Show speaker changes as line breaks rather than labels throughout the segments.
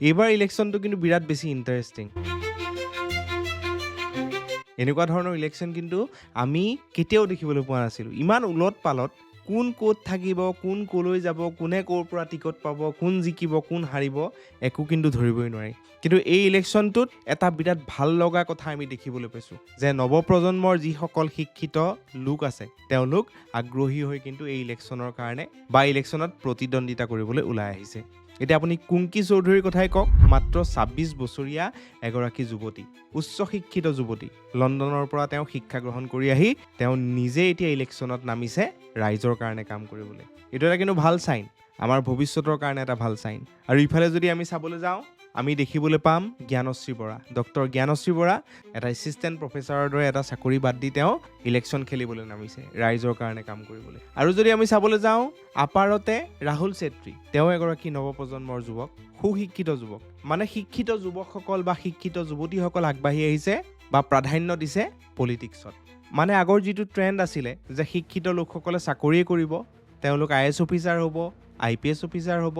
এইবাৰ ইলেকশ্যনটো কিন্তু বিৰাট বেছি ইণ্টাৰেষ্টিং। এনেকুৱা ধৰণৰ ইলেকশ্যন কিন্তু আমি কেতিয়াও দেখিবলৈ পোৱা নাছিলোঁ। ইমান উলট পালট, কোন ক'ত থাকিব, কোন ক'লৈ যাব, কোনে ক'ৰ পৰা টিকট পাব, কোন জিকিব, কোন হাৰিব, একো কিন্তু ধৰিবই নোৱাৰি। কিন্তু এই ইলেকশ্যনটোত এটা বিৰাট ভাল লগা কথা আমি দেখিবলৈ পাইছোঁ যে নৱপ্ৰজন্মৰ যিসকল শিক্ষিত লোক আছে তেওঁলোক আগ্ৰহী হৈ কিন্তু এই ইলেকশ্যনৰ কাৰণে বা ইলেকশ্যনত প্ৰতিদ্বন্দ্বিতা কৰিবলৈ ওলাই আহিছে। এতিয়া আপুনি কুংকি চৌধুৰীৰ কথাই কওক, মাত্ৰ ২৬ বছৰীয়া এগৰাকী যুৱতী, উচ্চ শিক্ষিত যুৱতী। লণ্ডনৰ পৰা তেওঁ শিক্ষা গ্ৰহণ কৰি আহি তেওঁ নিজে এতিয়া ইলেকশ্যনত নামিছে ৰাইজৰ কাৰণে কাম কৰিবলৈ। এইটো এটা কিন্তু ভাল চাইন, আমাৰ ভৱিষ্যতৰ কাৰণে এটা ভাল চাইন। আৰু ইফালে যদি আমি চাবলৈ যাওঁ, আমি দেখিবলৈ পাম জ্ঞানশ্ৰী বৰা, ডক্টৰ জ্ঞানশ্ৰী বৰা এটা এছিষ্টেণ্ট প্ৰফেচাৰৰ দৰে এটা চাকৰি বাদ দি তেওঁ ইলেকশ্যন খেলিবলৈ নামিছে ৰাইজৰ কাৰণে কাম কৰিবলৈ। আৰু যদি আমি চাবলৈ যাওঁ আপাৰতে ৰাহুল চেত্ৰী, তেওঁ এগৰাকী নৱপ্ৰজন্মৰ যুৱক, সুশিক্ষিত যুৱক। মানে শিক্ষিত যুৱকসকল বা শিক্ষিত যুৱতীসকল আগবাঢ়ি আহিছে বা প্ৰাধান্য দিছে পলিটিক্সত। মানে আগৰ যিটো ট্ৰেণ্ড আছিলে যে শিক্ষিত লোকসকলে চাকৰিয়ে কৰিব, তেওঁলোক IAS অফিচাৰ হ'ব, IPS অফিচাৰ হ'ব,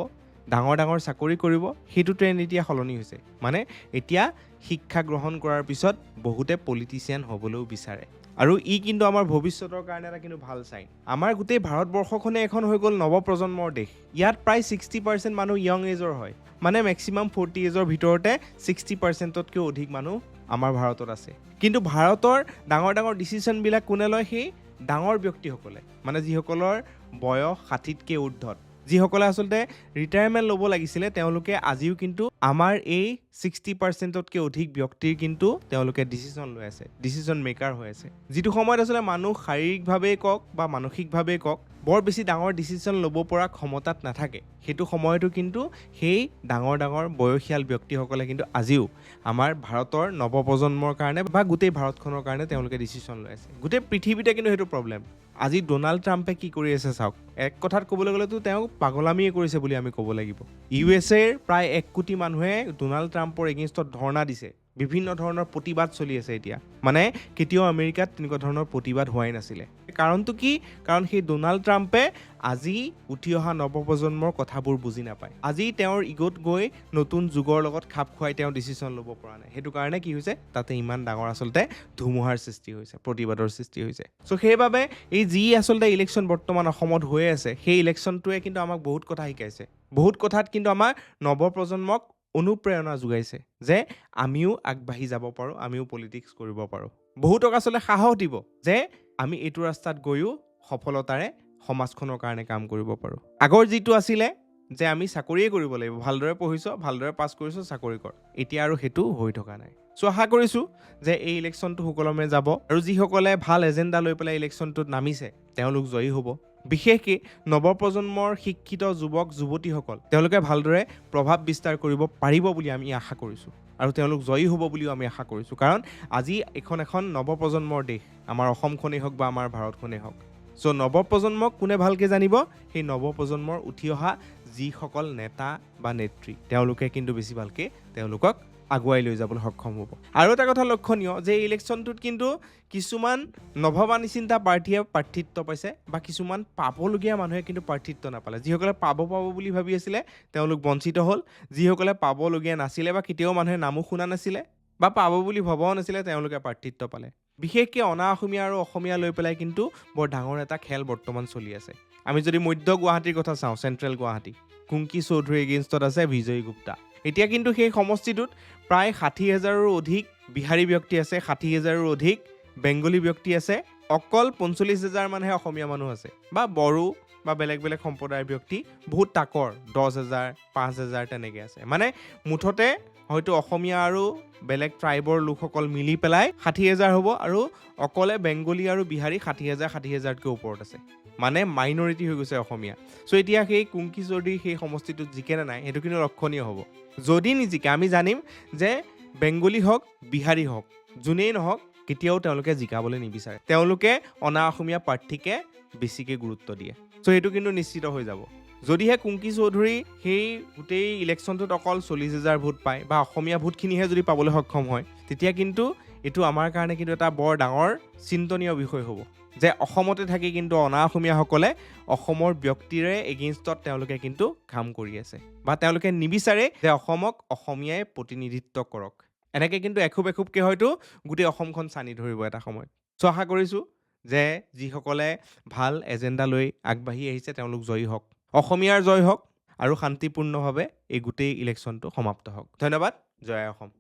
ডাঙৰ ডাঙৰ চাকৰি কৰিব, সেইটো ট্ৰেণ্ড এতিয়া সলনি হৈছে। মানে এতিয়া শিক্ষা গ্ৰহণ কৰাৰ পিছত বহুতে পলিটিচিয়ান হ'বলৈও বিচাৰে। আৰু ই কিন্তু আমাৰ ভৱিষ্যতৰ কাৰণে এটা কিন্তু ভাল চাইন। আমাৰ গোটেই ভাৰতবৰ্ষখনে এখন হৈ গ'ল নৱপ্ৰজন্মৰ দেশ। ইয়াত প্ৰায় 60% মানুহ য়ং এজৰ হয়, মানে মেক্সিমাম 40 এজৰ ভিতৰতে 60%তকৈ অধিক মানুহ আমাৰ ভাৰতত আছে। কিন্তু ভাৰতৰ ডাঙৰ ডাঙৰ ডিচিশ্যনবিলাক কোনে লয়? সেই ডাঙৰ ব্যক্তিসকলে, মানে যিসকলৰ বয়স 60তকৈ ঊৰ্ধত, যিসকলে আচলতে ৰিটায়াৰমেণ্ট ল'ব লাগিছিলে, তেওঁলোকে আজিও কিন্তু আমাৰ এই 60%তকৈ অধিক ব্যক্তিৰ কিন্তু তেওঁলোকে ডিচিশ্যন লৈ আছে, ডিচিশ্যন মেকাৰ হৈ আছে। যিটো সময়ত আচলতে মানুহ শাৰীৰিকভাৱেই কওক বা মানসিকভাৱেই কওক বৰ বেছি ডাঙৰ ডিচিশ্যন ল'ব পৰা ক্ষমতাত নাথাকে, সেইটো সময়তো কিন্তু সেই ডাঙৰ ডাঙৰ বয়সীয়াল ব্যক্তিসকলে কিন্তু আজিও আমাৰ ভাৰতৰ নৱপ্ৰজন্মৰ কাৰণে বা গোটেই ভাৰতখনৰ কাৰণে তেওঁলোকে ডিচিশ্যন লৈ আছে। গোটেই পৃথিৱীতে কিন্তু সেইটো প্ৰব্লেম। আজি ডোনাল্ড ট্ৰাম্পে কি কৰি আছে চাওক। এক কথাত ক'বলৈ গ'লেতো তেওঁ পাগলামিয়ে কৰিছে বুলি আমি ক'ব লাগিব। USA-ৰ প্ৰায় 1 কোটি মানুহে ডোনাল্ড ট্ৰাম্পৰ এগেইনষ্টত ধৰ্ণা দিছে, বিভিন্ন ধৰণৰ প্ৰতিবাদ চলি আছে এতিয়া। মানে কেতিয়াও আমেৰিকাত তেনেকুৱা ধৰণৰ প্ৰতিবাদ হোৱাই নাছিলে। কাৰণটো কি? কাৰণ সেই ডোনাল্ড ট্ৰাম্পে আজি উঠি অহা নৱপ্ৰজন্মৰ কথাবোৰ বুজি নাপায়। আজি তেওঁৰ ইগত গৈ নতুন যুগৰ লগত খাপ খুৱাই তেওঁ ডিচিশ্যন ল'ব পৰা নাই। সেইটো কাৰণে কি হৈছে, তাতে ইমান ডাঙৰ আচলতে ধুমুহাৰ সৃষ্টি হৈছে, প্ৰতিবাদৰ সৃষ্টি হৈছে। চ' সেইবাবে এই যি আচলতে ইলেকশ্যন বৰ্তমান অসমত হৈ আছে, সেই ইলেকশ্যনটোৱে কিন্তু আমাক বহুত কথা শিকাইছে। বহুত কথাত কিন্তু আমাৰ নৱপ্ৰজন্মক অনুপ্ৰেৰণা যোগাইছে যে আমিও আগবাঢ়ি যাব পাৰোঁ, আমিও পলিটিক্স কৰিব পাৰোঁ। বহুতক আচলতে সাহস দিব যে আমি এইটো ৰাস্তাত গৈও সফলতাৰে সমাজখনৰ কাৰণে কাম কৰিব পাৰোঁ। আগৰ যিটো আছিলে যে আমি চাকৰিয়ে কৰিব লাগিব, ভালদৰে পঢ়িছ, ভালদৰে পাছ কৰিছ, চাকৰি কৰ, এতিয়া আৰু সেইটো হৈ থকা নাই। চ' আশা কৰিছোঁ যে এই ইলেকশ্যনটো সুকলমে যাব আৰু যিসকলে ভাল এজেণ্ডা লৈ পেলাই ইলেকশ্যনটোত নামিছে তেওঁলোক জয়ী হ'ব। বিশেষকৈ নৱপ্ৰজন্মৰ শিক্ষিত যুৱক যুৱতীসকল তেওঁলোকে ভালদৰে প্ৰভাৱ বিস্তাৰ কৰিব পাৰিব বুলি আমি আশা কৰিছোঁ আৰু তেওঁলোক জয়ী হ'ব বুলিও আমি আশা কৰিছোঁ। কাৰণ আজি এখন নৱপ্ৰজন্মৰ দেশ, আমাৰ অসমখনেই হওক বা আমাৰ ভাৰতখনেই হওক। চ' নৱপ্ৰজন্মক কোনে ভালকৈ জানিব? সেই নৱপ্ৰজন্মৰ উঠি অহা যিসকল নেতা বা নেত্ৰী, তেওঁলোকে কিন্তু বেছি ভালকৈ তেওঁলোকক আগুৱাই লৈ যাবলৈ সক্ষম হ'ব। আৰু এটা কথা লক্ষণীয় যে এই ইলেকশ্যনটোত কিন্তু কিছুমান নভবা নিচিন্তা পাৰ্টীয়ে প্ৰাৰ্থিত্ব পাইছে বা কিছুমান পাবলগীয়া মানুহে কিন্তু প্ৰাৰ্থিত্ব নাপালে। যিসকলে পাব বুলি ভাবি আছিলে তেওঁলোক বঞ্চিত হ'ল, যিসকলে পাবলগীয়া নাছিলে বা কেতিয়াও মানুহে নামো শুনা নাছিলে বা পাব বুলি ভবাও নাছিলে তেওঁলোকে প্ৰাৰ্থিত্ব পালে। বিশেষকৈ অনা অসমীয়া আৰু অসমীয়া লৈ পেলাই কিন্তু বৰ ডাঙৰ এটা খেল বৰ্তমান চলি আছে। আমি যদি মধ্য গুৱাহাটীৰ কথা চাওঁ, চেণ্ট্ৰেল গুৱাহাটী, কুংকি চৌধুৰীৰ এগেইনষ্টত আছে বিজয় গুপ্তা। এতিয়া কিন্তু সেই সমষ্টিটোত প্ৰায় 60,000ৰো অধিক বিহাৰী ব্যক্তি আছে, 60,000ৰো অধিক বেংগলী ব্যক্তি আছে, অকল 45,000 মানহে অসমীয়া মানুহ আছে বা বড়ো বা বেলেগ বেলেগ সম্প্ৰদায়ৰ ব্যক্তি বহুত তাকৰ 10,000, 5,000 তেনেকৈ আছে। মানে মুঠতে হয়তো অসমীয়া আৰু বেলেগ ট্ৰাইবৰ লোকসকল মিলি পেলাই 60,000 হ'ব আৰু অকলে বেংগলী আৰু বিহাৰী 60,000-60,000তকৈ ওপৰত আছে। মানে মাইনৰিটি হৈ গৈছে অসমীয়া। চ' এতিয়া সেই কুংকি চৌধুৰী সেই সমষ্টিটোত জিকে নে নাই সেইটো কিন্তু লক্ষণীয় হ'ব। যদি নিজিকে আমি জানিম যে বেংগলী হওক, বিহাৰী হওক, যোনেই নহওক কেতিয়াও তেওঁলোকে জিকাবলৈ নিবিচাৰে। তেওঁলোকে অনা অসমীয়া প্ৰাৰ্থীকে বেছিকৈ গুৰুত্ব দিয়ে। চ' সেইটো কিন্তু নিশ্চিত হৈ যাব। যদিহে কুংকি চৌধুৰী সেই গোটেই ইলেকশ্যনটোত অকল 40,000 ভোট পায় বা অসমীয়া ভোটখিনিহে যদি পাবলৈ সক্ষম হয়, তেতিয়া কিন্তু এইটো আমাৰ কাৰণে কিন্তু এটা বৰ ডাঙৰ চিন্তনীয় বিষয় হ'ব যে অসমতে থাকি কিন্তু অনা অসমীয়াসকলে অসমৰ ব্যক্তিৰে এগেইনষ্টত তেওঁলোকে কিন্তু কাম কৰি আছে বা তেওঁলোকে নিবিচাৰে যে অসমক অসমীয়াই প্ৰতিনিধিত্ব কৰক। এনেকৈ কিন্তু এখোবকে হয়তো গোটেই অসমখন চানি ধৰিব এটা সময়ত। চ' আশা কৰিছোঁ যে যিসকলে ভাল এজেণ্ডা লৈ আগবাঢ়ি আহিছে তেওঁলোক জয়ী হওক, অসমীয়াৰ জয় হওক আৰু শান্তিপূৰ্ণভাৱে এই গোটেই ইলেকশ্যনটো সমাপ্ত হওক। ধন্যবাদ। জয় অসম।